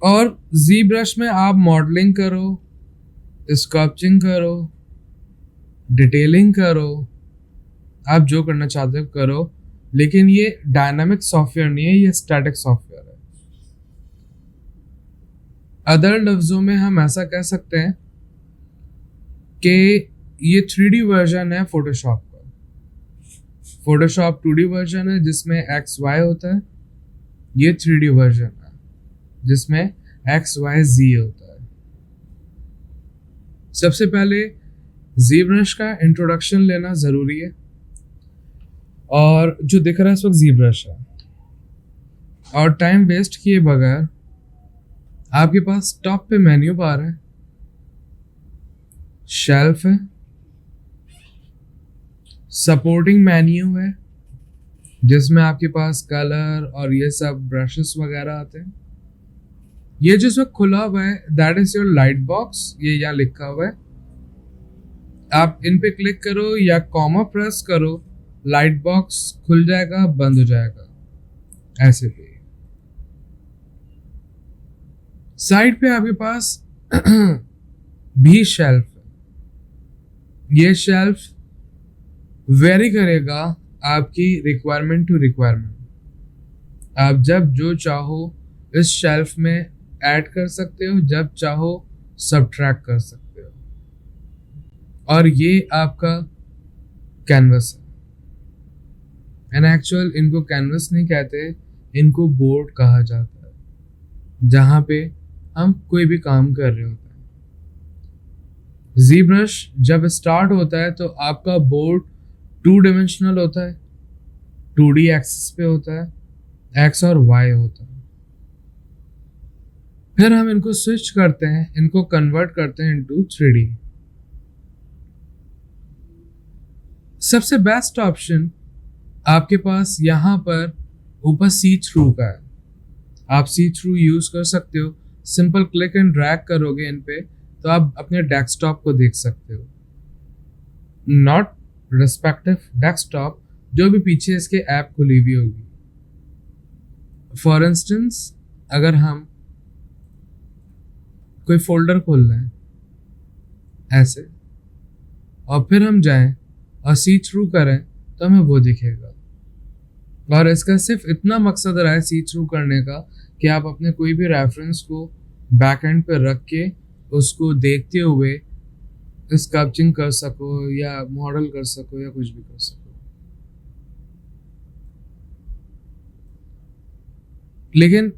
और जी ब्रश में आप मॉडलिंग करो, स्कल्पचिंग करो, डिटेलिंग करो, आप जो करना चाहते हो करो, लेकिन ये डायनामिक सॉफ्टवेयर नहीं है, ये स्टैटिक सॉफ्टवेयर है। अदर लफ्जों में हम ऐसा कह सकते हैं कि ये 3D वर्जन है फोटोशॉप का। फोटोशॉप 2D वर्जन है जिसमें एक्स वाई होता है, ये 3D वर्जन है जिसमें एक्स वाई जी होता है। सबसे पहले जी ब्रश का इंट्रोडक्शन लेना जरूरी है, और जो दिख रहा है इस वक्त जी ब्रश है। और टाइम वेस्ट किए बगैर आपके पास टॉप पे मेन्यू बार है, शेल्फ है, सपोर्टिंग मेन्यू है जिसमें आपके पास कलर और ये सब ब्रशेस वगैरह आते हैं। ये जो सब खुला हुआ है that is your light box, ये यहाँ लिखा हुआ है। आप इन पे क्लिक करो या कॉमा प्रेस करो, लाइट बॉक्स खुल जाएगा, बंद हो जाएगा, ऐसे भी। साइड पे आपके पास भी शेल्फ है। ये शेल्फ वेरी करेगा आपकी रिक्वायरमेंट टू रिक्वायरमेंट। आप जब जो चाहो इस शेल्फ में ऐड कर सकते हो, जब चाहो सबट्रैक्ट कर सकते हो। और ये आपका कैनवस है। एंड एक्चुअल इनको कैनवस नहीं कहते, इनको बोर्ड कहा जाता है जहां पे हम कोई भी काम कर रहे होते हैं। जी ब्रश जब स्टार्ट होता है तो आपका बोर्ड 2 डायमेंशनल होता है, 2D एक्सिस पे होता है, एक्स और वाई होता है। फिर हम इनको स्विच करते हैं, इनको कन्वर्ट करते हैं इनटू 3D। सबसे बेस्ट ऑप्शन आपके पास यहाँ पर ऊपर सी थ्रू का है। आप सी थ्रू यूज कर सकते हो। सिंपल क्लिक एंड ड्रैग करोगे इन पे तो आप अपने डेस्कटॉप को देख सकते हो, नॉट रिस्पेक्टिव डेस्कटॉप, जो भी पीछे इसके ऐप खुली हुई होगी। फॉर इंस्टेंस अगर हम कोई फोल्डर खोल रहे हैं ऐसे और फिर हम जाएं और सी थ्रू करें तो हमें वो दिखेगा। और इसका सिर्फ इतना मकसद रहा है सी थ्रू करने का कि आप अपने कोई भी रेफरेंस को बैक एंड पे रख के उसको देखते हुए स्कल्पचिंग कर सको या मॉडल कर सको या कुछ भी कर सको। लेकिन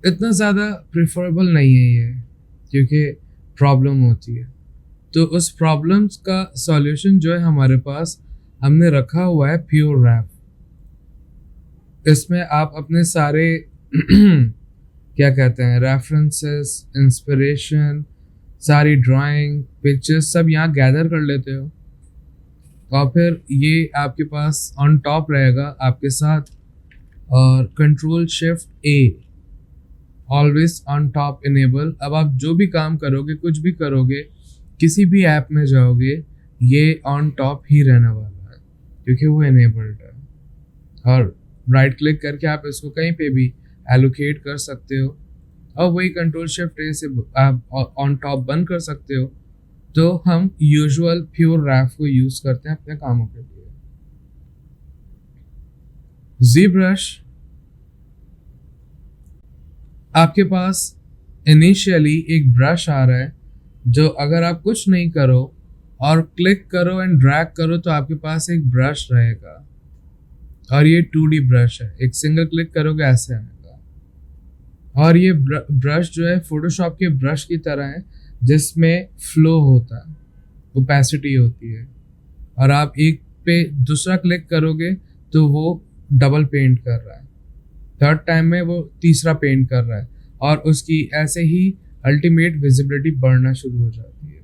इतना ज़्यादा प्रिफरेबल नहीं है ये, क्योंकि प्रॉब्लम होती है। तो उस प्रॉब्लम्स का सॉल्यूशन जो है हमारे पास, हमने रखा हुआ है प्योर रैप। इसमें आप अपने सारे क्या कहते हैं रेफरेंसेस, इंस्पिरेशन, सारी ड्राइंग, पिक्चर्स सब यहाँ गैदर कर लेते हो। और फिर ये आपके पास ऑन टॉप रहेगा आपके साथ, और control shift a always on top enable. अब आप जो भी काम करोगे, कुछ भी करोगे, किसी भी ऐप में जाओगे, ये ऑन टॉप ही रहने वाला है क्योंकि वो इनेबल्ड है। और राइट क्लिक करके आप इसको कहीं पे भी एलोकेट कर सकते हो, और वही कंट्रोल शिफ्ट ए से आप ऑन टॉप बंद कर सकते हो। तो हम यूजुअल प्योर रैप को यूज करते हैं अपने कामों के लिए। जी ब्रश आपके पास इनिशियली एक ब्रश आ रहा है जो अगर आप कुछ नहीं करो और क्लिक करो एंड ड्रैग करो तो आपके पास एक ब्रश रहेगा, और ये 2D ब्रश है। एक सिंगल क्लिक करोगे ऐसे आएगा। और ये ब्रश जो है फोटोशॉप के ब्रश की तरह है जिसमें फ्लो होता है, ओपेसिटी होती है, और आप एक पे दूसरा क्लिक करोगे तो वो डबल पेंट कर रहा है, थर्ड टाइम में वो तीसरा पेंट कर रहा है, और उसकी ऐसे ही अल्टीमेट विजिबिलिटी बढ़ना शुरू हो जाती है।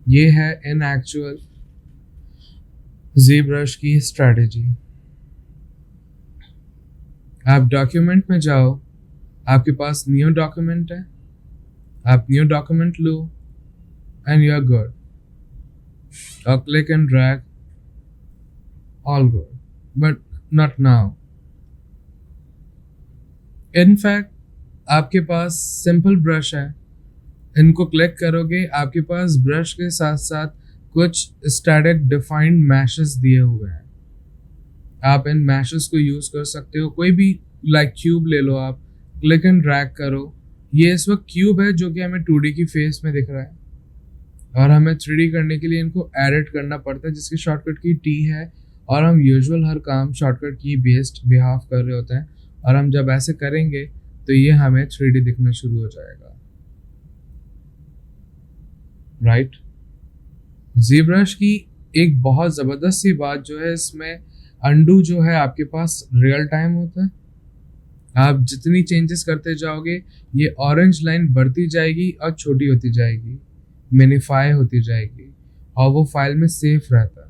ये है इन एक्चुअल जी ब्रश की स्ट्रैटेजी। आप डॉक्यूमेंट में जाओ, आपके पास न्यू डॉक्यूमेंट है, आप न्यू डॉक्यूमेंट लो एंड यू आर गुड। और click and drag all good, but not now. In fact आपके पास सिंपल ब्रश है, इनको क्लिक करोगे, आपके पास ब्रश के साथ साथ कुछ स्टैटिक डिफाइंड मैशेस दिए हुए हैं। आप इन मैशेस को यूज कर सकते हो। कोई भी लाइक क्यूब ले लो, आप क्लिक एंड ड्रैग करो। ये इस वक्त क्यूब है जो कि हमें 2D की फेस में दिख रहा है, और हमें 3D करने के लिए इनको एडिट करना पड़ता है, जिसकी शॉर्टकट की T है। और हम यूजुअल हर काम शॉर्टकट की बेस्ड बिहाफ कर रहे होते हैं, और हम जब ऐसे करेंगे तो ये हमें 3D दिखना शुरू हो जाएगा, राइट। ZBrush की एक बहुत ज़बरदस्त सी बात जो है, इसमें अंडू जो है आपके पास रियल टाइम होता है। आप जितनी चेंजेस करते जाओगे, ये ऑरेंज लाइन बढ़ती जाएगी और छोटी होती जाएगी, मिनिफाई होती जाएगी, और वो फाइल में सेफ रहता है।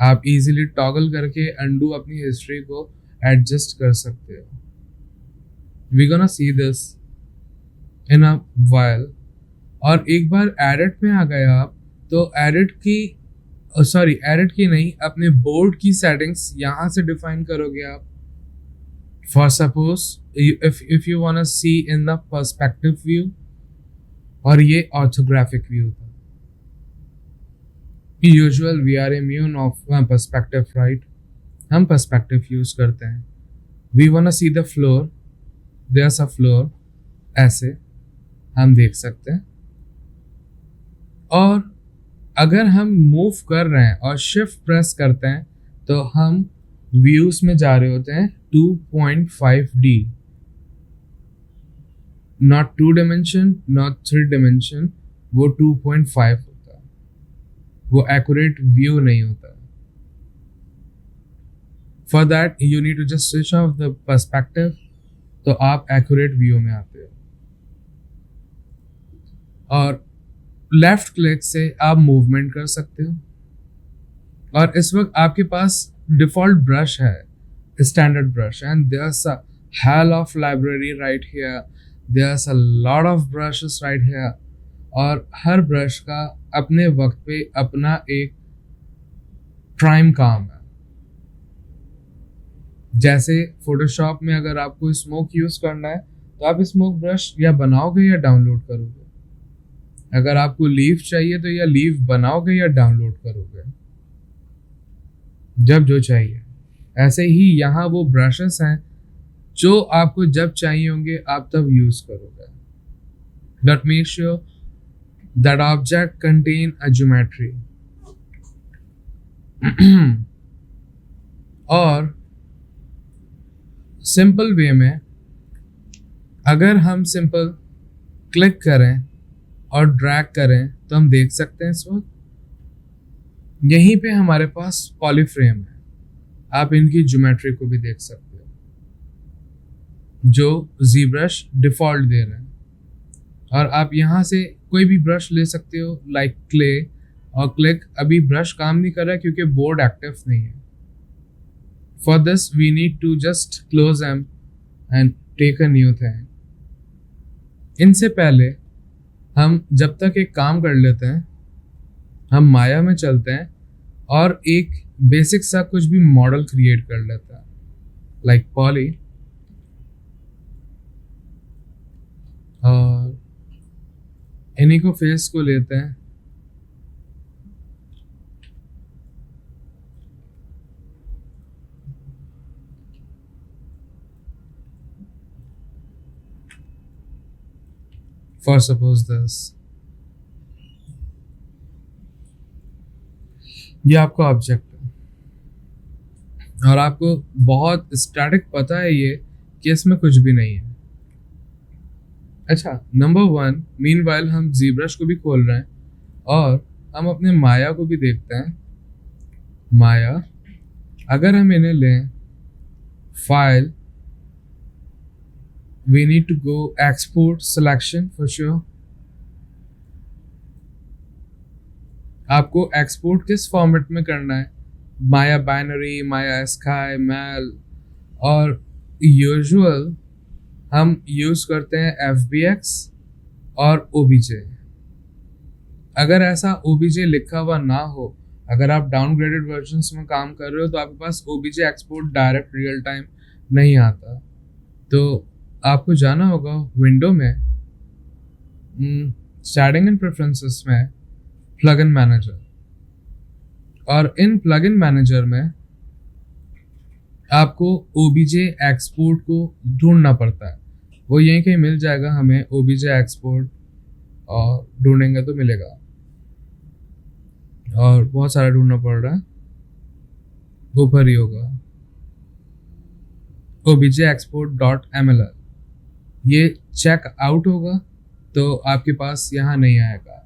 आप इजीली टॉगल करके अंडू अपनी हिस्ट्री को एडजस्ट कर सकते हो। We gonna see this in a while. और एक बार एडिट में आ गए आप, तो एडिट की नहीं, अपने बोर्ड की सेटिंग्स यहाँ से डिफाइन करोगे आप। For suppose if you wanna see in the perspective view, और ये ऑर्थोग्राफिक व्यू था। Usual we are immune of perspective, right. हम पर्सपेक्टिव यूज करते हैं। We wanna see the floor, there's a floor, ऐसे हम देख सकते हैं। और अगर हम मूव कर रहे हैं और शिफ्ट प्रेस करते हैं, तो हम व्यूज में जा रहे होते हैं 2.5D, not 2 dimension, not 3 dimension, वो 2.5 होता है। वो एक्यूरेट व्यू नहीं होता। For that you need to just switch off the perspective, तो आप एक्यूरेट व्यू में आते हो। और लेफ्ट क्लिक से आप मूवमेंट कर सकते हो। और इस वक्त आपके पास डिफॉल्ट ब्रश है, standard brush, and there's a hell of library right here, there's a lot of brushes right here। और हर ब्रश का अपने वक्त पे अपना एक प्राइम काम है। जैसे फोटोशॉप में अगर आपको स्मोक यूज करना है, तो आप स्मोक ब्रश या बनाओगे या डाउनलोड करोगे। अगर आपको लीफ चाहिए, तो या लीफ बनाओगे या डाउनलोड करोगे, जब जो चाहिए। ऐसे ही यहाँ वो ब्रशेस हैं जो आपको जब चाहिए होंगे आप तब यूज करोगे। But make sure that object contain a geometry. और सिंपल वे में अगर हम सिंपल क्लिक करें और ड्रैग करें, तो हम देख सकते हैं इस वक्त यहीं पे हमारे पास पॉलीफ्रेम है। आप इनकी ज्योमेट्री को भी देख सकते हो, जो ZBrush डिफॉल्ट दे रहे हैं। और आप यहाँ से कोई भी ब्रश ले सकते हो, लाइक क्ले, और क्लिक। अभी ब्रश काम नहीं कर रहा है क्योंकि बोर्ड एक्टिव नहीं है। For this we need to just close em and take a new thing. इनसे पहले हम जब तक एक काम कर लेते हैं, हम माया में चलते हैं और एक बेसिक सा कुछ भी मॉडल क्रिएट कर लेते हैं, लाइक पॉली। और इन्हीं को फेस को लेते हैं, फॉर सपोज दिस। ये आपका ऑब्जेक्ट है, और आपको बहुत स्टैटिक पता है ये कि इसमें कुछ भी नहीं है। अच्छा, नंबर 1, मीनवाइल हम ZBrush को भी खोल रहे हैं और हम अपने माया को भी देखते हैं। माया, अगर हम इन्हें लें, file, we need to go export selection for sure। आपको एक्सपोर्ट किस फॉर्मेट में करना है? माया बाइनरी, माया स्काई, मैल, और यूजुअल हम यूज करते हैं FBX और OBJ। अगर ऐसा OBJ लिखा हुआ ना हो, अगर आप डाउनग्रेडेड वर्जन्स में काम कर रहे हो तो आपके पास OBJ export direct real time नहीं आता। तो आपको जाना होगा विंडो में, सेटिंग एंड प्रेफरेंसेस में, प्लगइन मैनेजर, और इन प्लगइन मैनेजर में आपको ओबीजे एक्सपोर्ट को ढूंढना पड़ता है। वो यहीं कहीं मिल जाएगा हमें ओबीजे एक्सपोर्ट, और ढूंढेंगे तो मिलेगा, और बहुत सारा ढूंढना पड़ रहा है, ऊपर ही होगा objexport.mlr। ये चेक आउट होगा तो आपके पास यहाँ नहीं आएगा।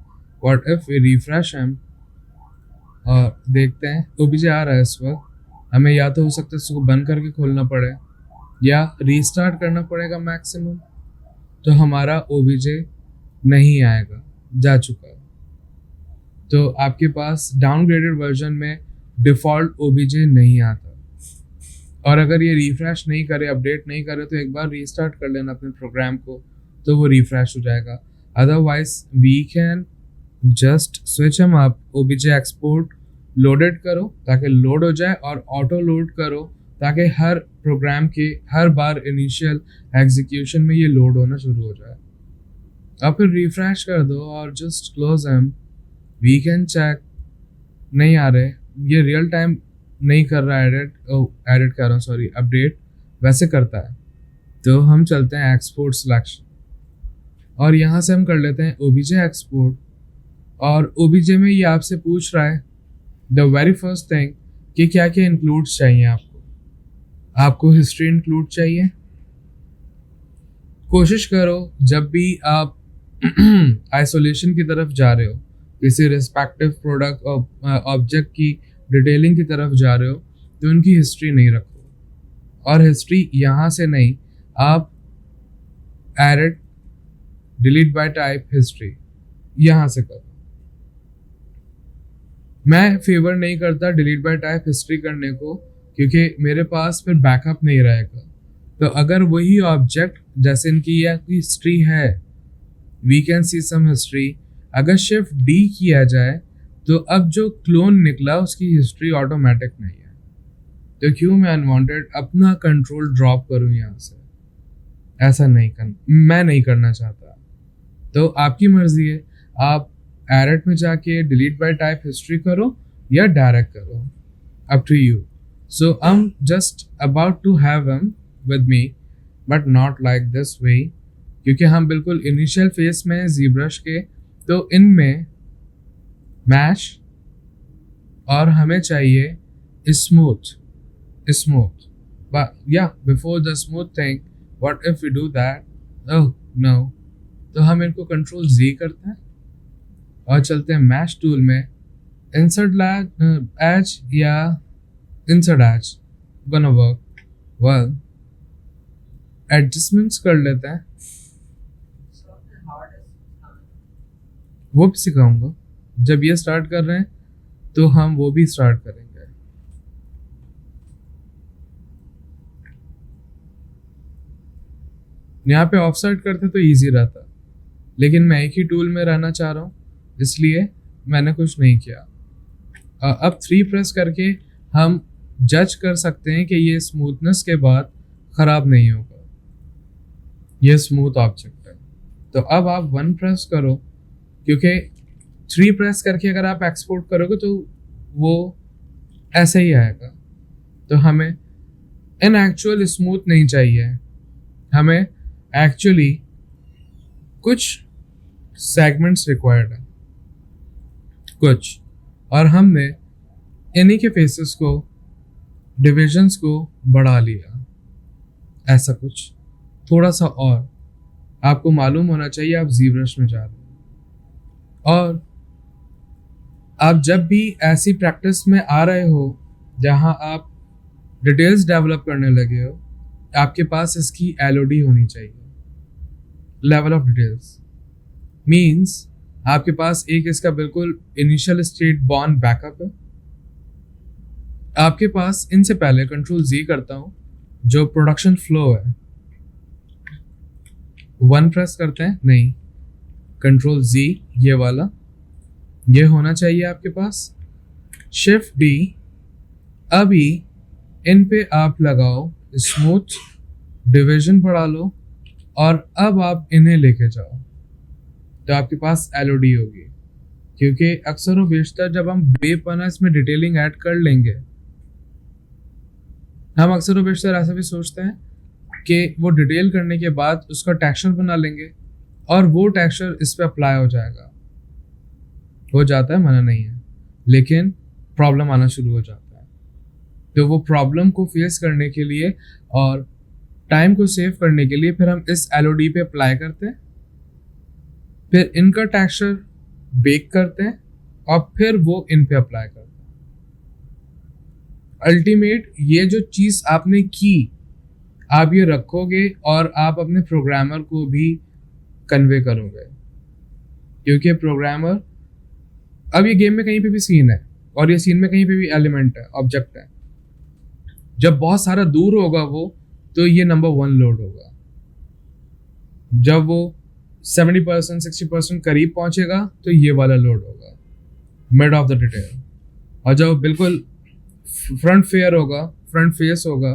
What if we refresh him और देखते हैं ओबीजे आ रहा है इस वक्त, हमें या तो हो सकता है इसको बंद करके खोलना पड़े या रीस्टार्ट करना पड़ेगा मैक्सिमम, तो हमारा ओबीजे नहीं आएगा, जा चुका है। तो आपके पास डाउनग्रेडेड वर्जन में डिफ़ॉल्ट ओबीजे नहीं आता, और अगर ये रिफ्रेश नहीं करे, अपडेट नहीं करे, तो एक बार रीस्टार्ट कर लेना अपने प्रोग्राम को, तो वो रिफ्रेश हो जाएगा। Otherwise we can just switch em up, OBJ export loaded करो ताकि लोड हो जाए, और ऑटो लोड करो ताकि हर प्रोग्राम के हर बार इनिशियल एग्जीक्यूशन में ये लोड होना शुरू हो जाए। अब फिर रिफ्रेश कर दो और just close em, we can check. नहीं आ रहे, ये रियल टाइम नहीं कर रहा है एडिट कर रहा हूँ, सॉरी, अपडेट वैसे करता है। तो हम चलते हैं एक्सपोर्ट सिलेक्शन, और यहाँ से हम कर लेते हैं ओबीजे एक्सपोर्ट। और ओबीजे में ये आपसे पूछ रहा है द वेरी फर्स्ट थिंग कि क्या क्या इंक्लूड्स चाहिए आपको हिस्ट्री इंक्लूड चाहिए। कोशिश करो जब भी आप आइसोलेशन की तरफ जा रहे हो, किसी रिस्पेक्टिव प्रोडक्ट ऑब्जेक्ट की डिटेलिंग की तरफ जा रहे हो, तो उनकी हिस्ट्री नहीं रखो, और हिस्ट्री यहाँ से नहीं, आप edit delete bye type history यहाँ से करो। मैं फेवर नहीं करता डिलीट बाय टाइप हिस्ट्री करने को, क्योंकि मेरे पास फिर बैकअप नहीं रहेगा। तो अगर वही ऑब्जेक्ट, जैसे इनकी यह हिस्ट्री है, we can see some history, अगर शिफ्ट डी किया जाए तो अब जो क्लोन निकला उसकी हिस्ट्री ऑटोमेटिक नहीं है। तो क्यों मैं अनवांटेड अपना कंट्रोल ड्रॉप करूं यहाँ से, ऐसा मैं नहीं करना चाहता। तो आपकी मर्जी है, आप एडिट में जाके डिलीट बाय टाइप हिस्ट्री करो या डायरेक्ट करो, up to you. So I am just about to have him with me, but not like this way, क्योंकि हम बिल्कुल इनिशियल फेज में हैं ZBrush के। तो इनमें मैश, और हमें चाहिए स्मूथ या before the smooth thing, what if we do that, oh no, तो हम इनको कंट्रोल Z करते हैं और चलते हैं मैश टूल में, इंसर्ट एज या insert as gonna work well. Adjustments कर लेते हैं, वो भी सिखाऊंगा। जब ये स्टार्ट कर रहे हैं तो हम वो भी स्टार्ट करेंगे। यहाँ पे ऑफसेट करते तो इजी रहता, लेकिन मैं एक ही टूल में रहना चाह रहा हूँ, इसलिए मैंने कुछ नहीं किया। अब 3 प्रेस करके हम जज कर सकते हैं कि ये स्मूथनेस के बाद ख़राब नहीं होगा, ये स्मूथ ऑब्जेक्ट है। तो अब आप 1 प्रेस करो, क्योंकि 3 प्रेस करके अगर आप एक्सपोर्ट करोगे तो वो ऐसे ही आएगा। तो हमें इन एक्चुअल स्मूथ नहीं चाहिए, हमें एक्चुअली कुछ सेगमेंट्स रिक्वायर्ड है कुछ, और हमने इन्हीं के फेसेस को, डिविजन्स को बढ़ा लिया, ऐसा कुछ थोड़ा सा। और आपको मालूम होना चाहिए आप ZBrush में जा रहे हो, और आप जब भी ऐसी प्रैक्टिस में आ रहे हो जहां आप डिटेल्स डेवलप करने लगे हो, आपके पास इसकी LOD होनी चाहिए, लेवल ऑफ डिटेल्स। मीन्स आपके पास एक इसका बिल्कुल इनिशियल स्टेट बॉर्न बैकअप है। आपके पास इनसे पहले कंट्रोल Z करता हूं, जो प्रोडक्शन फ्लो है, 1 प्रेस करते हैं, नहीं, कंट्रोल Z, ये वाला, ये होना चाहिए आपके पास। शिफ्ट डी, अभी इन पे आप लगाओ स्मूथ, डिवीजन बढ़ा लो और अब आप इन्हें लेके जाओ तो आपके पास एलओडी होगी। क्योंकि अक्सर और बेशतर जब हम बेपना इसमें डिटेलिंग ऐड कर लेंगे, हम अक्सर और बेशतर ऐसा भी सोचते हैं कि वो डिटेल करने के बाद उसका टेक्सचर बना लेंगे और वो टेक्सचर इस पे अप्लाई हो जाएगा। हो जाता है, मना नहीं है, लेकिन प्रॉब्लम आना शुरू हो जाता है। तो वो प्रॉब्लम को फेस करने के लिए और टाइम को सेव करने के लिए फिर हम इस एलओडी पे अप्लाई करते हैं, फिर इनका टेक्सचर बेक करते हैं और फिर वो इन पे अप्लाई करते हैं। अल्टीमेट ये जो चीज आपने की, आप ये रखोगे और आप अपने प्रोग्रामर को भी कन्वे करोगे। क्योंकि प्रोग्रामर, अब ये गेम में कहीं पे भी सीन है और ये सीन में कहीं पे भी एलिमेंट है, ऑब्जेक्ट है, जब बहुत सारा दूर होगा वो, तो ये नंबर 1 लोड होगा। जब वो 70% 60% करीब पहुंचेगा तो ये वाला लोड होगा, मिड ऑफ द डिटेल। और जब बिल्कुल फ्रंट फेस होगा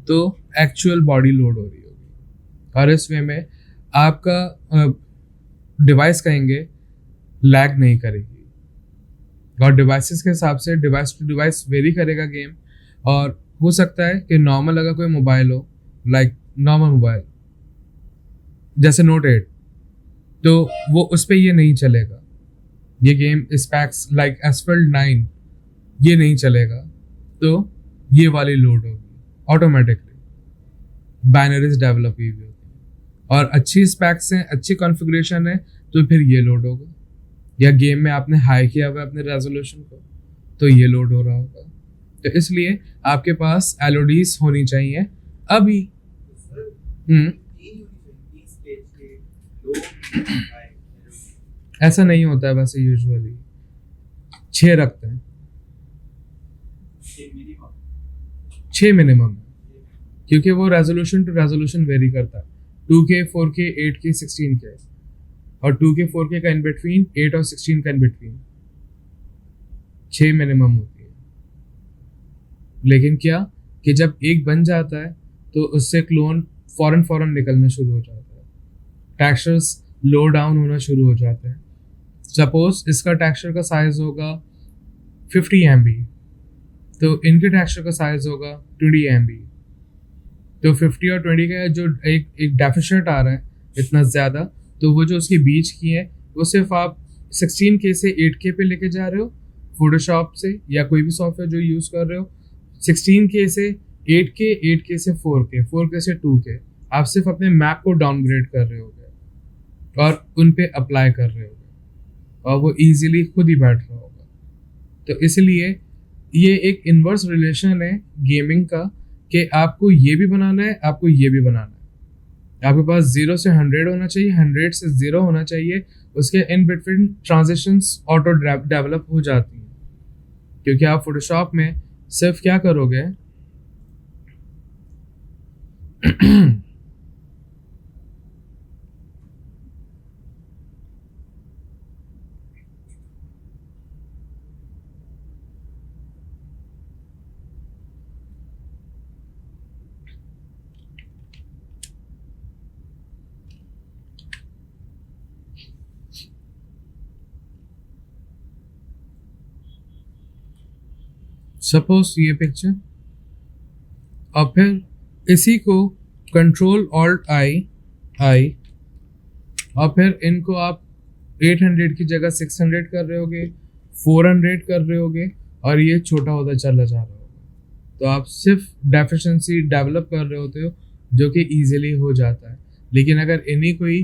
तो एक्चुअल बॉडी लोड हो रही होगी। और इस वे में आपका डिवाइस कहेंगे लैग नहीं करेगी। और डिवाइसेस के हिसाब से डिवाइस टू डिवाइस वेरी करेगा गेम। और हो सकता है कि नॉर्मल अगर कोई मोबाइल हो, लाइक नॉर्मल मोबाइल जैसे नोट 8, तो वो उस पर ये नहीं चलेगा। ये गेम स्पैक्स लाइक एसफल्ट 9 ये नहीं चलेगा, तो ये वाली लोड होगी ऑटोमेटिकली। बाइनरीज डेवलप हुई होती है और अच्छी स्पैक्स हैं, अच्छी कॉन्फ़िगरेशन है, तो फिर ये लोड होगा। या गेम में आपने हाई किया हुआ अपने रेजोल्यूशन को, तो ये लोड हो रहा होगा। तो इसलिए आपके पास एलओडीज होनी चाहिए अभी। ऐसा नहीं होता है वैसे, यूजुअली 6 रखते हैं, 6 मिनिमम है। क्योंकि वो रेजोल्यूशन टू रेजोल्यूशन वेरी करता है, 2K 4K 8K 16K, और 2K 4K का इन बिटवीन, 8 और 16 का इन बिटवीन 6 मिनिमम होती है। लेकिन क्या कि जब एक बन जाता है तो उससे क्लोन फौरन निकलना शुरू हो जाता है, टेक्सचर्स लो डाउन होना शुरू हो जाते हैं। सपोज इसका टेक्सचर का साइज होगा 50 MB, तो इनके टेक्सचर का साइज होगा 20 MB। तो 50 और 20 का जो एक डेफिशिएंट आ रहा है इतना ज़्यादा, तो वो जो उसके बीच की है वो सिर्फ आप 16K से 8K पे लेके जा रहे हो फोटोशॉप से या कोई भी सॉफ्टवेयर जो यूज़ कर रहे हो, 16K से 8K, 8K से 4K, 4K से 2K। आप सिर्फ अपने मैप को डाउनग्रेड कर रहे होगे और उन पे अप्लाई कर रहे होगे और वो इजीली खुद ही बैठ रहा होगा। तो इसलिए ये एक इन्वर्स रिलेशन है गेमिंग का कि आपको ये भी बनाना है, आपको ये भी बनाना है। आपके पास 0 से 100 होना चाहिए, 100 से 0 होना चाहिए। उसके in between transitions auto develop हो जाती हैं। क्योंकि आप फोटोशॉप में सिर्फ क्या करोगे सपोज ये पिक्चर, और फिर इसी को कंट्रोल ऑल्ट आई और फिर इनको आप 800 की जगह 600 कर रहे होगे, 400 कर रहे होगे और ये छोटा होता चला जा रहा होगा। तो आप सिर्फ डेफिशिएंसी डेवलप कर रहे होते हो जो कि इजीली हो जाता है। लेकिन अगर इन्हीं कोई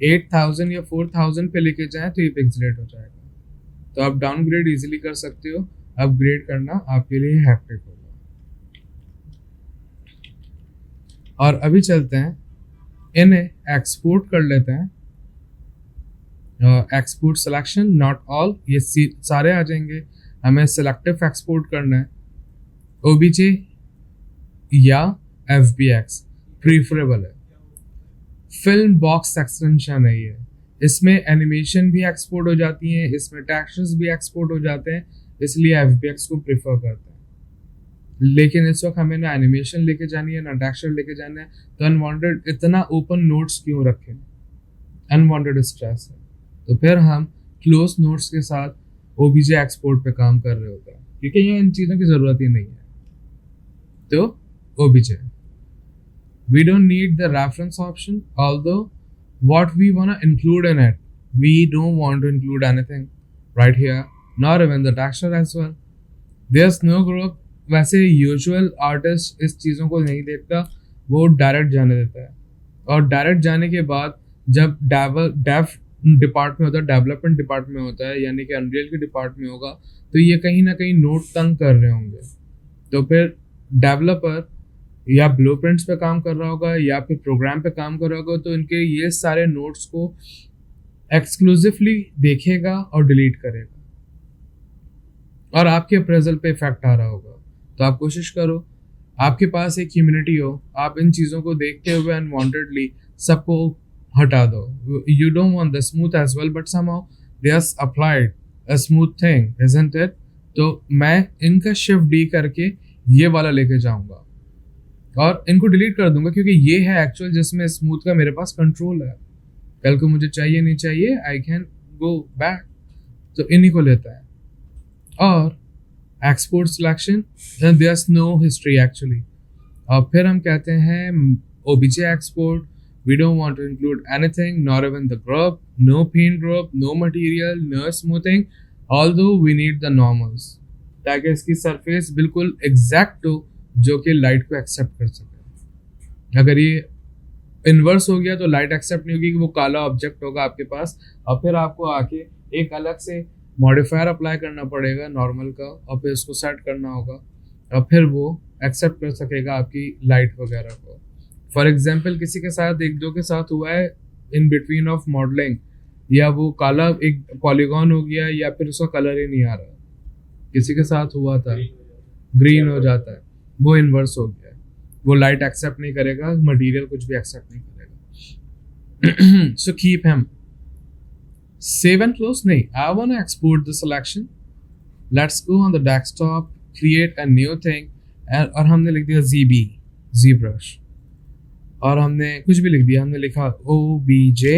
8000 या 4000 पे लेके जाए तो ये पिक्सलेट हो जाएगा। तो आप डाउनग्रेड इजीली कर सकते हो, अपग्रेड करना आपके लिए हैक्टिक होगा। और अभी चलते हैं, इन्हें एक्सपोर्ट कर लेते हैं। एक्सपोर्ट सिलेक्शन नॉट ऑल, ये सारे आ जाएंगे। हमें सिलेक्टिव एक्सपोर्ट करना है, OBJ या FBX प्रीफरेबल है। फिल्म बॉक्स एक्सटेंशन है ये, इसमें एनिमेशन भी एक्सपोर्ट हो जाती हैं, इसमें टेक्सचर्स भी एक्सपोर्ट हो जाते हैं, इसलिए FBX को प्रेफर करते हैं। लेकिन इस वक्त हमें ना एनिमेशन लेके जानी है ना टेक्सचर लेके जाना है, तो अनवांटेड इतना ओपन नोट्स क्यों रखें, अनवांटेड स्ट्रेस है। तो फिर हम क्लोज नोट्स के साथ OBJ एक्सपोर्ट पे काम कर रहे होते हैं, क्योंकि ये इन चीज़ों की ज़रूरत ही नहीं है। तो OBJ, we don't need the reference option, although what we want to include in it, we don't want to include anything right here, nor even the texture as well. There's no group। वैसे usual artist इस चीज़ों को नहीं देखता, वो direct जाने देता है। और डायरेक्ट जाने के बाद जब डेव डिपार्ट में होता है, डेवलपमेंट डिपार्ट में होता है, यानी कि अनरियल के डिपार्ट में होगा, तो ये कहीं ना कहीं नोट तंग कर रहे होंगे। तो फिर डेवलपर या ब्लूप्रिंट्स पे काम कर रहा होगा या फिर प्रोग्राम पे काम कर रहा होगा, तो इनके ये सारे नोट्स को एक्सक्लूसिवली देखेगा और डिलीट करेगा, और आपके अप्रेजल पे इफेक्ट आ रहा होगा। तो आप कोशिश करो, आपके पास एक कम्युनिटी हो, आप इन चीज़ों को देखते हुए अनवांटेडली सबको हटा दो। You don't want the smooth as well, but somehow they are applied a smooth thing, isn't it? तो मैं इनका शिफ्ट डी करके ये वाला लेके जाऊंगा और इनको डिलीट कर दूंगा, क्योंकि ये है एक्चुअल जिसमें स्मूथ का मेरे पास कंट्रोल है। कल को मुझे चाहिए नहीं चाहिए, आई कैन गो बैक। तो इन्हीं को लेता है। और export selection, there is no history actually. और फिर हम कहते हैं OBJ export, we don't want to include anything, not even the group, no paint group, no material, no smoothing, although we need the normals, ताकि इसकी surface बिल्कुल exact हो जो कि लाइट को एक्सेप्ट कर सके। अगर ये इन्वर्स हो गया तो लाइट एक्सेप्ट नहीं होगी, कि वो काला ऑब्जेक्ट होगा आपके पास, और फिर आपको आके एक अलग से मॉडिफायर अप्लाई करना पड़ेगा नॉर्मल का, और फिर उसको सेट करना होगा, और फिर वो एक्सेप्ट कर सकेगा आपकी लाइट वगैरह को। फॉर एग्जाम्पल किसी के साथ एक दो के साथ हुआ है इन बिटवीन ऑफ मॉडलिंग, या वो काला एक पॉलीगॉन हो गया या फिर उसका कलर ही नहीं आ रहा, किसी के साथ हुआ था, ग्रीन हो जाता है, वो इन्वर्स हो गया, वो लाइट एक्सेप्ट नहीं करेगा, मटेरियल कुछ भी एक्सेप्ट नहीं करेगा। So keep him save and close नहीं, I want to export the selection, let's go on the desktop, create a new thing, और हमने लिख दिया ZBrush, और हमने कुछ भी लिख दिया, हमने लिखा OBJ,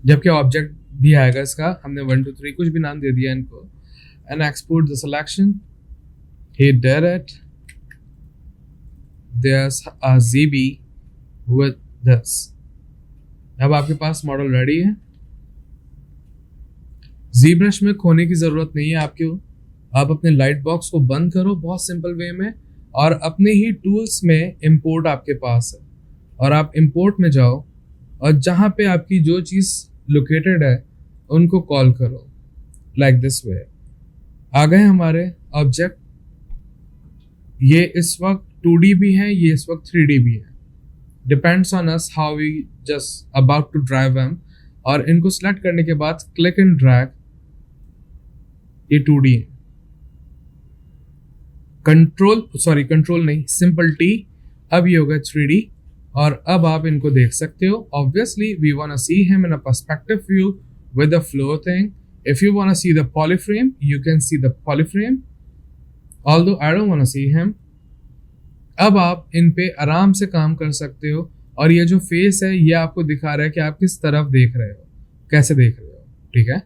जबकि ऑब्जेक्ट भी आएगा इसका, हमने 1 2 3 कुछ भी नाम दे दिया इनको, and export the selection, hit direct, there's a ZB with this। अब आपके पास मॉडल रेडी है। ZBrush में खोने की जरूरत नहीं है आपको, आप अपने लाइट बॉक्स को बंद करो बहुत सिंपल वे में, और अपने ही टूल्स में इंपोर्ट आपके पास है, और आप इंपोर्ट में जाओ और जहां पे आपकी जो चीज लोकेटेड है उनको कॉल करो, लाइक दिस वे। आ गए हमारे ऑब्जेक्ट, ये इस वक्त 2D भी है, ये इस वक्त 3D भी है, depends on us how we just about to drive them. और इनको सिलेक्ट करने के बाद क्लिक एंड ड्रैग, ये 2D है। कंट्रोल नहीं, सिंपल T, अब ये होगा 3D, और अब आप इनको देख सकते हो। Obviously we want to see him in a perspective view with the flow thing. If you want to see the polyframe, you can see the polyframe, although I don't want to see him. अब आप इन पे आराम से काम कर सकते हो, और ये जो फेस है ये आपको दिखा रहा है कि आप किस तरफ देख रहे हो, कैसे देख रहे हो, ठीक है।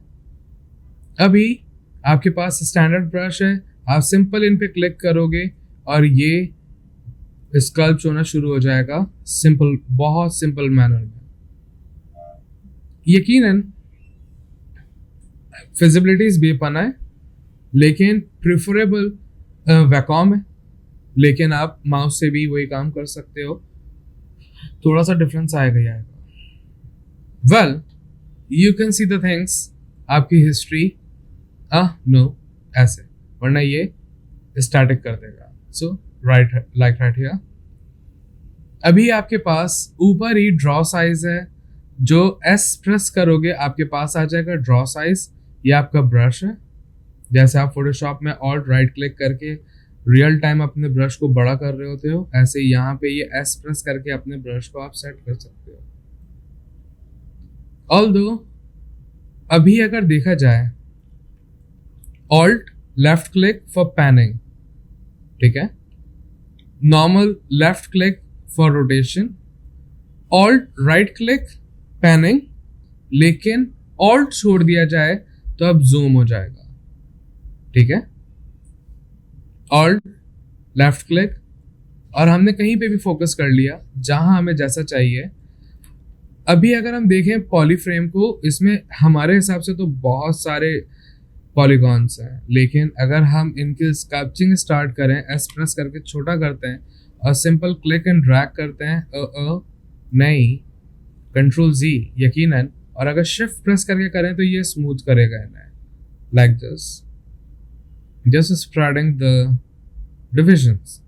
अभी आपके पास स्टैंडर्ड ब्रश है, आप सिंपल इन पे क्लिक करोगे और ये स्कल्प्ट होना शुरू हो जाएगा, सिंपल, बहुत सिंपल मैनर में। यकीनन फिजिबिलिटीज बेपना है, लेकिन प्रिफरेबल वैकॉम है, लेकिन आप माउस से भी वही काम कर सकते हो, थोड़ा सा डिफरेंस आएगा ही आएगा। Well, you can see the things, आपकी हिस्ट्री, नो ऐसे, वरना ये स्टैटिक कर देगा। सो राइट, लाइक राइट हियर। अभी आपके पास ऊपर ही ड्रॉ साइज है, जो S प्रेस करोगे आपके पास आ जाएगा ड्रॉ साइज। ये आपका ब्रश है, जैसे आप फोटोशॉप में ऑल्ट राइट क्लिक करके रियल टाइम अपने ब्रश को बड़ा कर रहे होते हो, ऐसे यहाँ पे ये S प्रेस करके अपने ब्रश को आप सेट कर सकते हो। ऑल्दो अभी अगर देखा जाए, alt left click for panning, ठीक है, normal left click for rotation, alt right click panning, लेकिन ऑल्ट छोड़ दिया जाए तो अब जूम हो जाएगा, ठीक है, ऑल्ट लेफ्ट क्लिक, और हमने कहीं पे भी फोकस कर लिया जहां हमें जैसा चाहिए। अभी अगर हम देखें पॉलीफ्रेम को, इसमें हमारे हिसाब से तो बहुत सारे पॉलीगॉन्स हैं, लेकिन अगर हम इनकी स्कल्पचिंग स्टार्ट करें, एस प्रेस करके छोटा करते हैं और सिंपल क्लिक एंड ड्रैग करते हैं, नहीं, कंट्रोल जी यकीनन, और अगर शिफ्ट प्रेस करके करें तो ये स्मूथ करेगा इन्हें, like this, just spreading the divisions,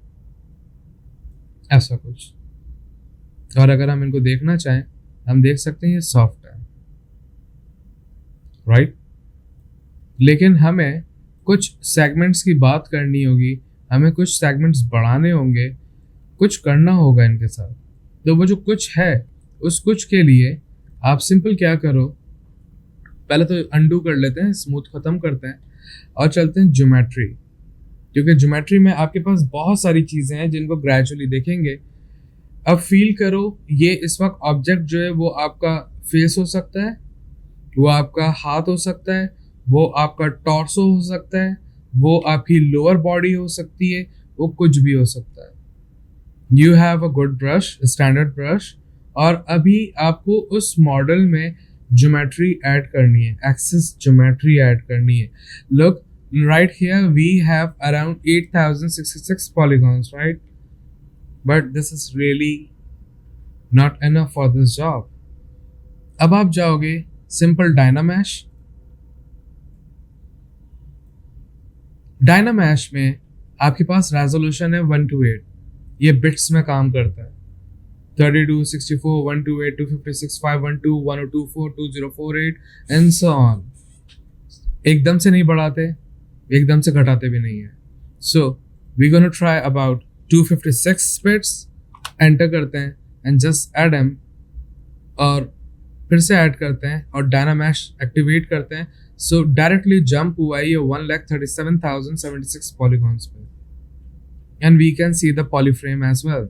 ऐसा कुछ। और अगर हम इनको देखना चाहें, हम देख सकते हैं ये सॉफ्ट है, राइट, लेकिन हमें कुछ सेगमेंट्स की बात करनी होगी, हमें कुछ सेगमेंट्स बढ़ाने होंगे, कुछ करना होगा इनके साथ। तो वो जो कुछ है, उस कुछ के लिए आप सिंपल क्या करो, पहले तो अंडू कर लेते हैं, स्मूथ खत्म करते हैं और चलते हैं ज्योमेट्री, क्योंकि ज्योमेट्री में आपके पास बहुत सारी चीज़ें हैं जिनको ग्रेजुअली देखेंगे। अब फील करो, ये इस वक्त ऑब्जेक्ट जो है वो आपका फेस हो सकता है, वो आपका हाथ हो सकता है, वो आपका टॉर्सो हो सकता है, वो आपकी लोअर बॉडी हो सकती है, वो कुछ भी हो सकता है। You have a good brush, standard brush, और अभी आपको उस मॉडल में ज्योमेट्री ऐड करनी है, एक्सिस ज्योमेट्री ऐड करनी है। Look right here we have around 8066 polygons, right? But this is really not enough for this job. अब आप जाओगे सिंपल डायनामैश। डायनामैश में आपके पास रेजोल्यूशन है 128, ये बिट्स में काम करता है, 32, 64, 128, 256, 512, 1024, 2048 एंड सो ऑन। एकदम से नहीं बढ़ाते, एकदम से घटाते भी नहीं है। So we gonna try about 256 bits, enter करते हैं एंड जस्ट ऐड एम, और फिर से ऐड करते हैं और डायनामैश एक्टिवेट करते हैं। सो डायरेक्टली जंप हुआ है ये 1,37,076 पॉलीगॉन्स पे, and we can see the polyframe as well.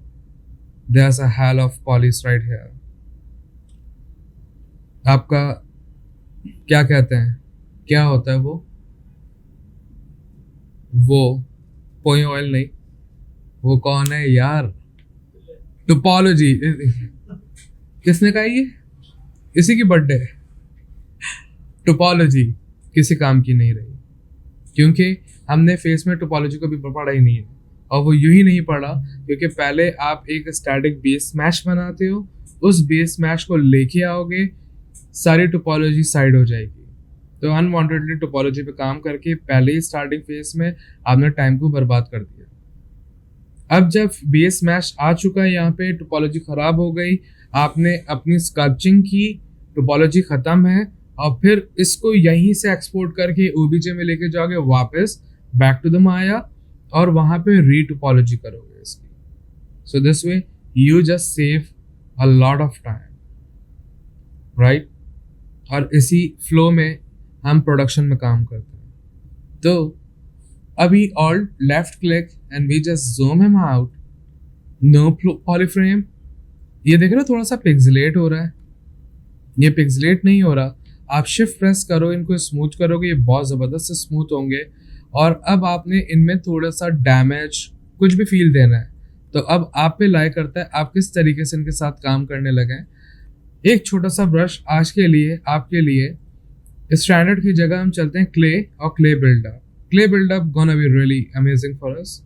There's a hell of polys right here. आपका क्या कहते हैं, क्या होता है वो पोई ऑयल नहीं, वो कौन है यार, टोपोलॉजी। किसने कहा ये, इसी की बर्थडे है। टोपोलॉजी किसी काम की नहीं रही, क्योंकि हमने फेस में टोपोलॉजी को भी पढ़ा ही नहीं है, और वो यूं ही नहीं पढ़ा क्योंकि पहले आप एक स्टैटिक बेस मैश बनाते हो, उस बेस मैश को लेके आओगे, सारी टोपोलॉजी साइड हो जाएगी। तो अनवांटेडली टोपोलॉजी पे काम करके पहले ही स्टार्टिंग फेज में आपने टाइम को बर्बाद कर दिया। अब जब बेस मैश आ चुका है, यहाँ पे टोपोलॉजी खराब हो गई, आपने अपनी स्कल्पचिंग की, टोपोलॉजी खत्म है, और फिर इसको यहीं से एक्सपोर्ट करके ओबीजे में लेके जाओगे वापस बैक टू द माया, और वहां पे रीटोपोलॉजी करोगे इसकी। So this way you just save a lot of time, right. और इसी फ्लो में हम प्रोडक्शन में काम करते हैं। तो अभी alt left click and we just zoom him out, no polyframe. ये देख रहे हो थोड़ा सा पिक्सेलेट हो रहा है, ये पिक्सेलेट नहीं हो रहा। आप शिफ्ट प्रेस करो, इनको स्मूथ करोगे, ये बहुत ज़बरदस्त से स्मूथ होंगे। और अब आपने इनमें थोड़ा सा डैमेज कुछ भी फील देना है, तो अब आप पे लाई करता है आप किस तरीके से इनके साथ काम करने लगे। एक छोटा सा ब्रश आज के लिए आपके लिए, स्टैंडर्ड की जगह हम चलते हैं क्ले और clay buildup. Clay buildup gonna be really amazing for us,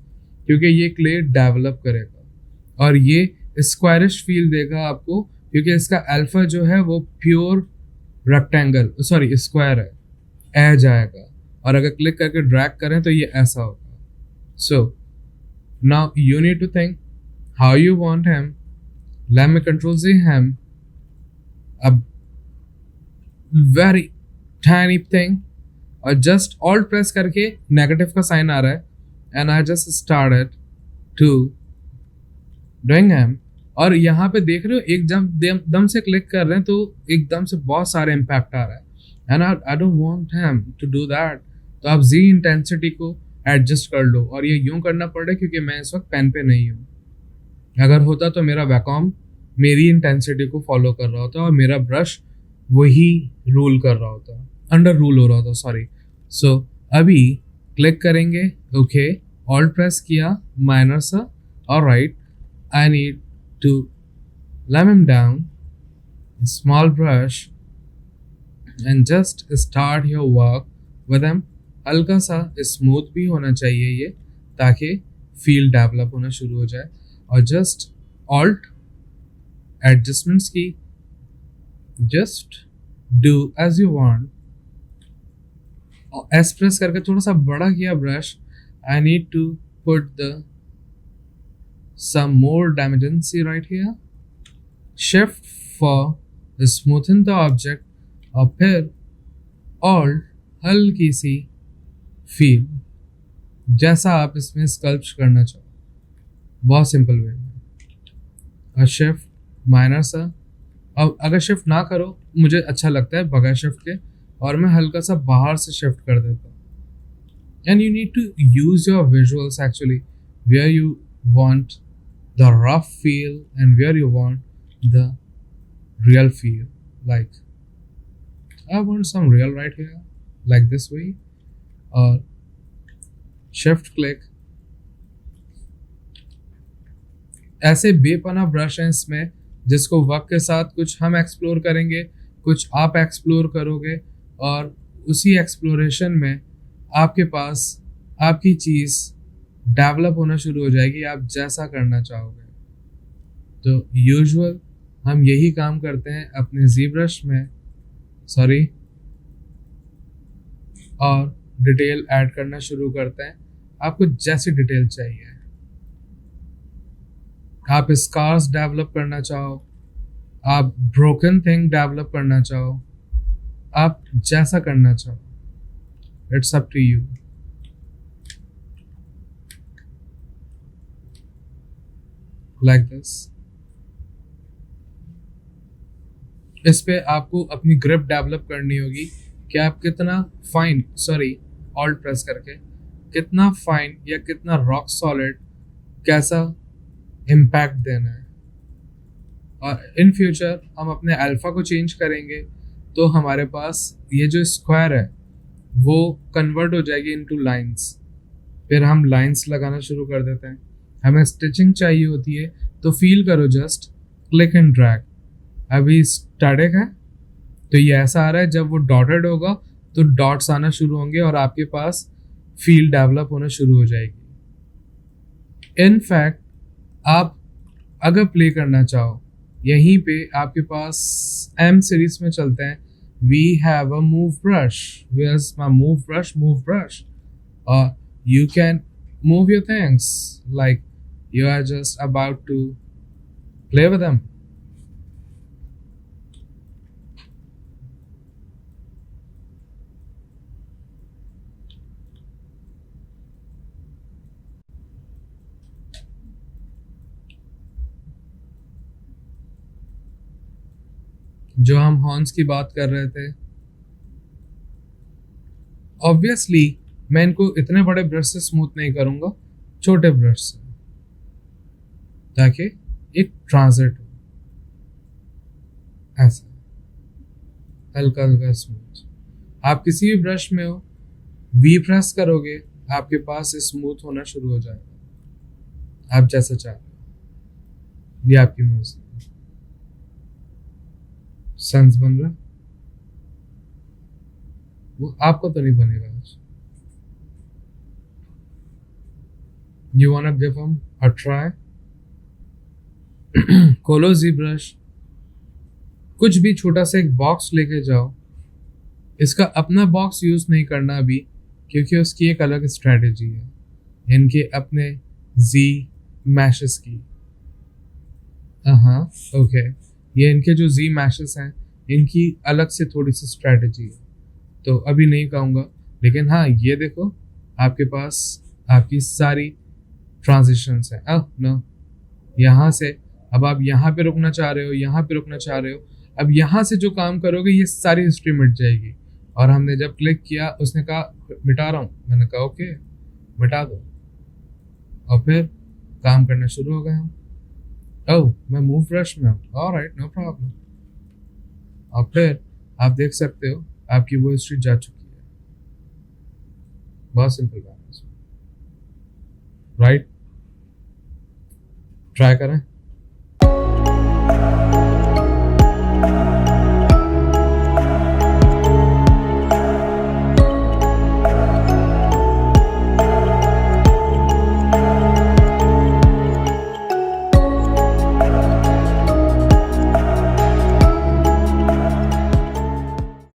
क्योंकि ये क्ले डेवलप करेगा और ये स्क्वायरिश फील देगा आपको, क्योंकि इसका अल्फा जो है वो प्योर रेक्टेंगल सॉरी स्क्वायर है, एज आएगा, और अगर क्लिक करके ड्रैग करें तो ये ऐसा होगा। So now you need to think how you want him, let me control see him, a very tiny thing, और जस्ट ऑल्ट प्रेस करके नेगेटिव का साइन आ रहा है, and I just started to doing him. और यहाँ पे देख रहे हो एक दम से क्लिक कर रहे हैं तो एकदम से बहुत सारे इम्पैक्ट आ रहा है, and I don't want him to do that. तो आप जी इंटेंसिटी को एडजस्ट कर लो, और ये यूं करना पड़ रहा है क्योंकि मैं इस वक्त पेन पे नहीं हूँ। अगर होता तो मेरा वैकॉम मेरी इंटेंसिटी को फॉलो कर रहा होता और मेरा ब्रश वही रूल कर रहा होता, अंडर रूल हो रहा होता, सॉरी। सो अभी क्लिक करेंगे, ओके, ऑल्ट प्रेस किया, माइनर सा, alright, I need to lam him down, small brush, and just start your work with him। हल्का सा स्मूथ भी होना चाहिए ये, ताकि फील डेवलप होना शुरू हो जाए। और जस्ट ऑल्ट एडजस्टमेंट्स की, just do as you want. S press करके थोड़ा सा बड़ा किया brush, I need to put the some more dimension right here, shift for smoothen the object, और फिर alt हल्की सी फील, जैसा आप इसमें स्कल्प्ट करना चाहो, बहुत सिंपल वे में। और शिफ्ट माइनर सा, अब अगर शिफ्ट ना करो, मुझे अच्छा लगता है बगैर शिफ्ट के, और मैं हल्का सा बाहर से शिफ्ट कर देता हूँ। And you need to use your visuals actually, where you want the rough feel and where you want the real feel. Like I want some real right here, like this way, or shift click। ऐसे बेपना brush हैं इसमें, जिसको वक्त के साथ कुछ हम explore करेंगे, कुछ आप एक्सप्लोर करोगे, और उसी एक्सप्लोरेशन में आपके पास आपकी चीज़ डेवलप होना शुरू हो जाएगी, आप जैसा करना चाहोगे। तो यूजुअल हम यही काम करते हैं अपने जी ब्रश में, सॉरी, और डिटेल ऐड करना शुरू करते हैं। आपको जैसी डिटेल चाहिए, आप स्कार्स डेवलप करना चाहो, आप ब्रोकन थिंग डेवलप करना चाहो, आप जैसा करना चाहो, it's up to you. Like this. इस पे आपको अपनी ग्रिप डेवलप करनी होगी कि आप कितना फाइन, सॉरी, ऑल्ट प्रेस करके, कितना फाइन या कितना रॉक सॉलिड, कैसा इम्पैक्ट देना है। और इन फ्यूचर हम अपने अल्फा को चेंज करेंगे, तो हमारे पास ये जो स्क्वायर है वो कन्वर्ट हो जाएगी इनटू लाइंस। फिर हम लाइंस लगाना शुरू कर देते हैं। हमें स्टिचिंग चाहिए होती है, तो फील करो, जस्ट क्लिक एंड ड्रैग। अभी स्टैटिक है, तो ये ऐसा आ रहा है, जब वो डॉटेड होगा तो डॉट्स आना शुरू होंगे और आपके पास फील डेवलप होना शुरू हो जाएगी। इनफैक्ट आप अगर प्ले करना चाहो, यहीं पे आपके पास एम सीरीज में चलते हैं, we have a move brush, where's my move brush, और you can move your things like you are just about to play with them। जो हम हॉर्न्स की बात कर रहे थे, ऑब्वियसली मैं इनको इतने बड़े ब्रश से स्मूथ नहीं करूंगा, छोटे ब्रश से, ताकि एक ट्रांजिट हो, ऐसा हल्का हल्का स्मूथ। आप किसी भी ब्रश में हो, वी प्रेस करोगे, आपके पास स्मूथ होना शुरू हो जाएगा, आप जैसा चाह रहे हो। ये आपकी मर्जी। सेंस बन रहा, वो आपको तो नहीं बनेगा आज। You wanna give them a try? खोलो जी ब्रश, कुछ भी छोटा सा एक बॉक्स लेके जाओ। इसका अपना बॉक्स यूज नहीं करना अभी, क्योंकि उसकी एक अलग स्ट्रेटेजी है, इनके अपने जी मैशेस की। हाँ, ओके, ये इनके जो जी मैशेस हैं, इनकी अलग से थोड़ी सी स्ट्रेटेजी है, तो अभी नहीं कहूँगा। लेकिन हाँ, ये देखो, आपके पास आपकी सारी ट्रांजिशंस हैं। नो, यहाँ से अब आप यहाँ पे रुकना चाह रहे हो, यहाँ पे रुकना चाह रहे हो, अब यहाँ से जो काम करोगे, ये सारी हिस्ट्री मिट जाएगी और हमने जब क्लिक किया उसने कहा मिटा रहा हूँ, मैंने कहा ओके मिटा दो, और फिर काम करना शुरू हो गए हम। ओह मैं मूव रश में हूँ, ऑलराइट नो प्रॉब्लम। और फिर आप देख सकते हो आपकी वो हिस्ट्री जा चुकी है। बहुत सिंपल बात है, राइट? ट्राई करें।